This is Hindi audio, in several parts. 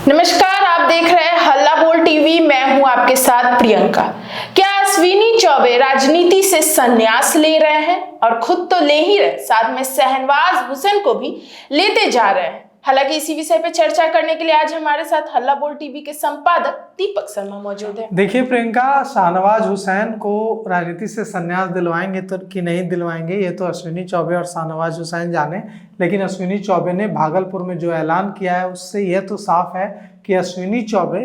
नमस्कार, आप देख रहे हैं हल्ला बोल टीवी। मैं हूं आपके साथ प्रियंका। क्या अश्विनी चौबे राजनीति से संन्यास ले रहे हैं? और खुद तो ले ही रहे, साथ में शहनवाज हुसैन को भी लेते जा रहे हैं। हालांकि इसी विषय पे चर्चा करने के लिए आज हमारे साथ हल्ला बोल टीवी के संपादक दीपक शर्मा मौजूद हैं। देखिए प्रियंका, शहनवाज हुसैन को राजनीति से संन्यास दिलवाएंगे तो कि नहीं दिलवाएंगे ये तो अश्विनी चौबे और शहनवाज हुसैन जाने। लेकिन अश्विनी चौबे ने भागलपुर में जो ऐलान किया है उससे यह तो साफ है कि अश्विनी चौबे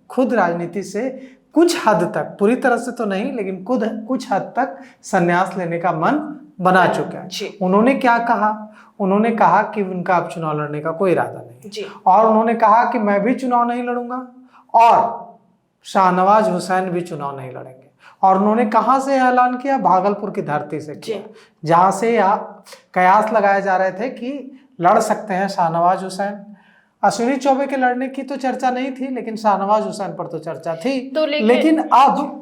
खुद राजनीति से कुछ हद तक, पूरी तरह से तो नहीं लेकिन कुछ हद तक संन्यास लेने का मन बना चुके हैं। उन्होंने क्या कहा? उन्होंने कहा कि उनका अब चुनाव लड़ने का कोई इरादा नहीं और उन्होंने कहा कि मैं भी चुनाव नहीं लड़ूंगा और शहनवाज हुसैन भी चुनाव नहीं लड़ेंगे। और उन्होंने कहां से ऐलान किया? भागलपुर की धरती से किया, जहां से कयास लगाए जा रहे थे कि लड़ सकते हैं शहनवाज हुसैन। अश्विनी चौबे के लड़ने की तो चर्चा नहीं थी लेकिन शहनवाज हुसैन पर तो चर्चा थी। तो लेकिन अब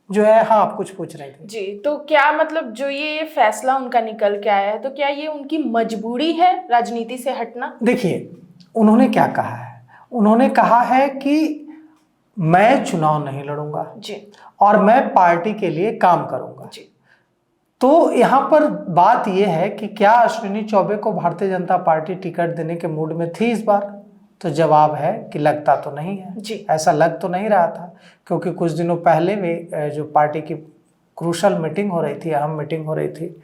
जो है, हाँ आप कुछ पूछ रहे थे जी। तो क्या मतलब जो ये फैसला उनका निकल के आया है, तो क्या ये उनकी मजबूरी है राजनीति से हटना? देखिए उन्होंने क्या कहा है। उन्होंने कहा है कि मैं चुनाव नहीं लड़ूंगा जी और मैं पार्टी के लिए काम करूंगा जी। तो यहाँ पर बात यह है कि क्या अश्विनी चौबे को भारतीय जनता पार्टी टिकट देने के मूड में थी इस बार? तो जवाब है कि लगता तो नहीं है जी। ऐसा लग तो नहीं रहा था, क्योंकि कुछ दिनों पहले वे जो पार्टी की क्रूशल मीटिंग हो रही थी, अहम मीटिंग हो रही थी,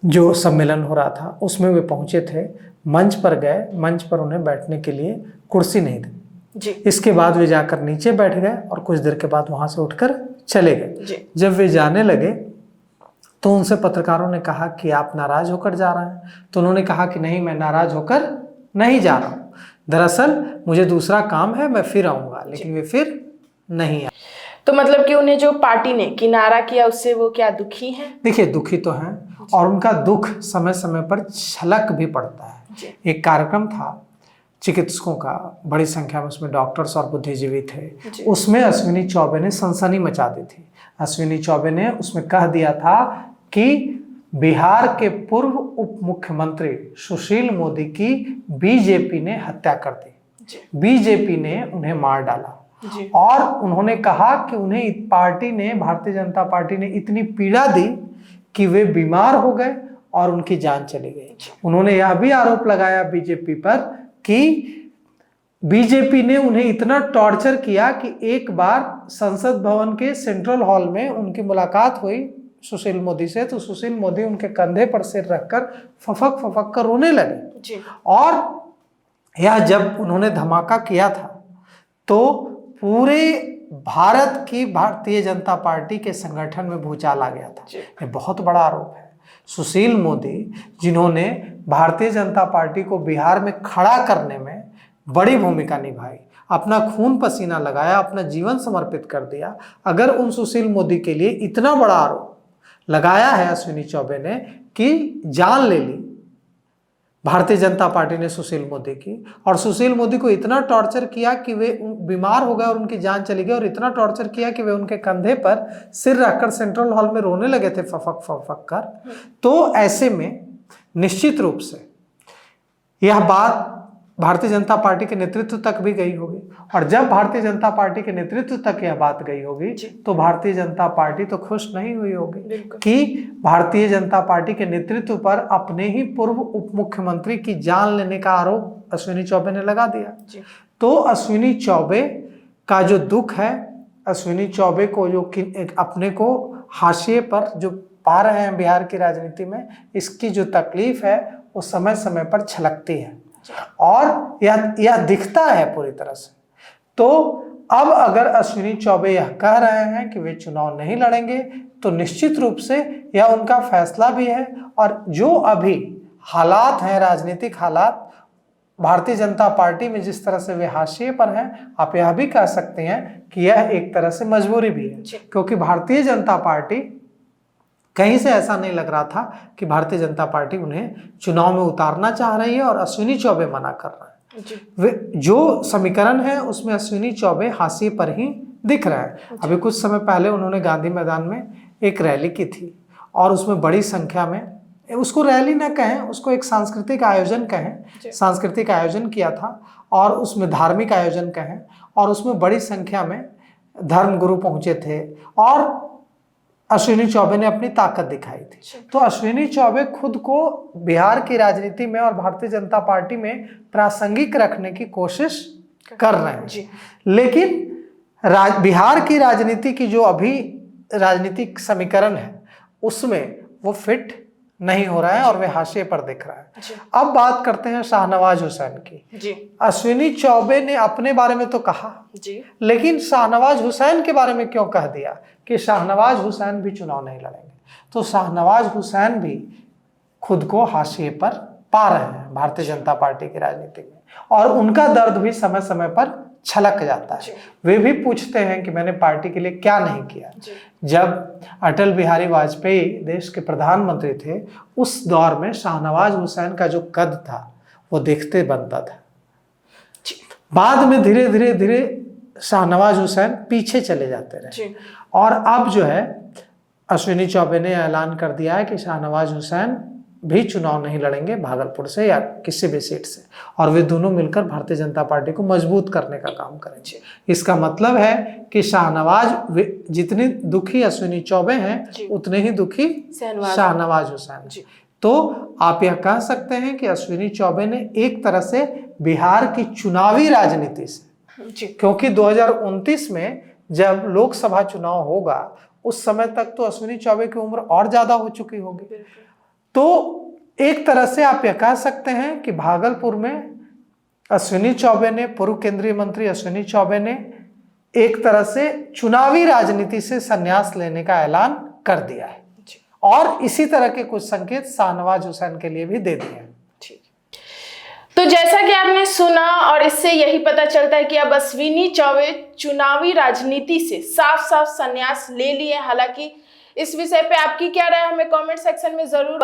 जो सम्मेलन हो रहा था, उसमें वे पहुंचे थे, मंच पर गए, मंच पर उन्हें बैठने के लिए कुर्सी नहीं दी जी। इसके बाद वे जाकर नीचे बैठ गए और कुछ देर के बाद वहां से उठकर चले गए। जब वे जाने लगे तो उनसे पत्रकारों ने कहा कि आप नाराज होकर जा रहे हैं? तो उन्होंने कहा कि नहीं, मैं नाराज होकर नहीं जा रहा हूं, दरअसल मुझे दूसरा काम है, मैं फिर आऊंगा। लेकिन वे फिर नहीं आए। तो मतलब कि उन्हें जो पार्टी ने किनारा किया उससे वो क्या दुखी हैं? देखिए दुखी तो हैं और उनका दुख समय समय पर छलक भी पड़ता है। एक कार्यक्रम था चिकित्सकों का, बड़ी संख्या में उसमें डॉक्टर्स और बुद्धिजीवी थे, उसमें अश्विनी चौबे ने सनसनी मचा दी थी। अश्विनी चौबे ने उसमें कह दिया था कि बिहार के पूर्व उप मुख्यमंत्री सुशील मोदी की बीजेपी ने हत्या कर दी, बीजेपी ने उन्हें मार डाला और उन्होंने कहा कि उन्हें पार्टी ने, भारतीय जनता पार्टी ने इतनी पीड़ा दी कि वे बीमार हो गए और उनकी जान चली गई। उन्होंने यह भी आरोप लगाया बीजेपी पर कि बीजेपी ने उन्हें इतना टॉर्चर किया कि एक बार संसद भवन के सेंट्रल हॉल में उनकी मुलाकात हुई सुशील मोदी से, तो सुशील मोदी उनके कंधे पर सिर रखकर फफक फफक कर रोने लगे। और यह जब उन्होंने धमाका किया था तो पूरे भारत की भारतीय जनता पार्टी के संगठन में भूचाल आ गया था। ये बहुत बड़ा आरोप है। सुशील मोदी, जिन्होंने भारतीय जनता पार्टी को बिहार में खड़ा करने में बड़ी भूमिका निभाई, अपना खून पसीना लगाया, अपना जीवन समर्पित कर दिया, अगर उन सुशील मोदी के लिए इतना बड़ा आरोप लगाया है अश्विनी चौबे ने कि जान ले ली भारतीय जनता पार्टी ने सुशील मोदी की, और सुशील मोदी को इतना टॉर्चर किया कि वे बीमार हो गए और उनकी जान चली गई, और इतना टॉर्चर किया कि वे उनके कंधे पर सिर रखकर सेंट्रल हॉल में रोने लगे थे फफक फफक कर, तो ऐसे में निश्चित रूप से यह बात भारतीय जनता पार्टी के नेतृत्व तक भी गई होगी। और जब भारतीय जनता पार्टी के नेतृत्व तक यह बात गई होगी तो भारतीय जनता पार्टी तो खुश नहीं हुई होगी कि भारतीय जनता पार्टी के नेतृत्व पर अपने ही पूर्व उप मुख्यमंत्री की जान लेने का आरोप अश्विनी चौबे ने लगा दिया। तो अश्विनी चौबे का जो दुख है, अश्विनी चौबे को जो अपने को हाशिए पर जो पा रहे हैं बिहार की राजनीति में, इसकी जो तकलीफ है वो समय समय पर छलकती है और यह दिखता है पूरी तरह से। तो अब अगर अश्विनी चौबे यह कह रहे हैं कि वे चुनाव नहीं लड़ेंगे तो निश्चित रूप से यह उनका फैसला भी है। और जो अभी हालात हैं, राजनीतिक हालात भारतीय जनता पार्टी में जिस तरह से वे हाशिए पर हैं, आप यह भी कह सकते हैं कि यह एक तरह से मजबूरी भी है, क्योंकि भारतीय जनता पार्टी, कहीं से ऐसा नहीं लग रहा था कि भारतीय जनता पार्टी उन्हें चुनाव में उतारना चाह रही है और अश्विनी चौबे मना कर रहे हैं। वे जो समीकरण है उसमें अश्विनी चौबे हाशिए पर ही दिख रहा है। अभी कुछ समय पहले उन्होंने गांधी मैदान में एक रैली की थी और उसमें बड़ी संख्या में उसको रैली ना कहें, उसको एक सांस्कृतिक आयोजन कहें, सांस्कृतिक आयोजन किया था और उसमें धार्मिक आयोजन कहें, और उसमें बड़ी संख्या में धर्मगुरु पहुंचे थे और अश्विनी चौबे ने अपनी ताकत दिखाई थी। तो अश्विनी चौबे खुद को बिहार की राजनीति में और भारतीय जनता पार्टी में प्रासंगिक रखने की कोशिश कर रहे हैं, लेकिन बिहार की राजनीति की जो अभी राजनीतिक समीकरण है उसमें वो फिट नहीं हो रहा है और वे हाशिए पर दिख रहा है। अब बात करते हैं शाहनवाज हुसैन की। अश्विनी चौबे ने अपने बारे में तो कहा लेकिन शाहनवाज हुसैन के बारे में क्यों कह दिया कि शाहनवाज हुसैन भी चुनाव नहीं लड़ेंगे? तो शाहनवाज हुसैन भी खुद को हाशिए पर पा रहे हैं भारतीय जनता पार्टी की राजनीति में, और उनका दर्द भी समय समय पर छलक जाता है। वे भी पूछते हैं कि मैंने पार्टी के लिए क्या नहीं किया। जब अटल बिहारी वाजपेयी देश के प्रधानमंत्री थे उस दौर में शाहनवाज हुसैन का जो कद था वो देखते बनता था। बाद में धीरे धीरे धीरे शाहनवाज हुसैन पीछे चले जाते रहे, और अब जो है अश्विनी चौबे ने ऐलान कर दिया है कि शाहनवाज हुसैन भी चुनाव नहीं लड़ेंगे भागलपुर से या किसी भी सीट से, और वे दोनों मिलकर भारतीय जनता पार्टी को मजबूत करने का काम करेंगे। इसका मतलब है कि शाहनवाज, जितनी दुखी अश्विनी चौबे हैं उतने ही दुखी शाहनवाज हुसैन। तो आप यह कह सकते हैं कि अश्विनी चौबे ने एक तरह से बिहार की चुनावी राजनीति से, क्योंकि 2029 में जब लोकसभा चुनाव होगा उस समय तक तो अश्विनी चौबे की उम्र और ज्यादा हो चुकी होगी, तो एक तरह से आप यह कह सकते हैं कि भागलपुर में अश्विनी चौबे ने, पूर्व केंद्रीय मंत्री अश्विनी चौबे ने एक तरह से चुनावी राजनीति से संन्यास लेने का ऐलान कर दिया है, और इसी तरह के कुछ संकेत शाहनवाज हुसैन के लिए भी दे दिए हैं। तो जैसा कि आपने सुना, और इससे यही पता चलता है कि अब अश्विनी चौबे चुनावी राजनीति से साफ साफ संन्यास ले लिए। हालांकि इस विषय पे आपकी क्या राय हमें कमेंट सेक्शन में जरूर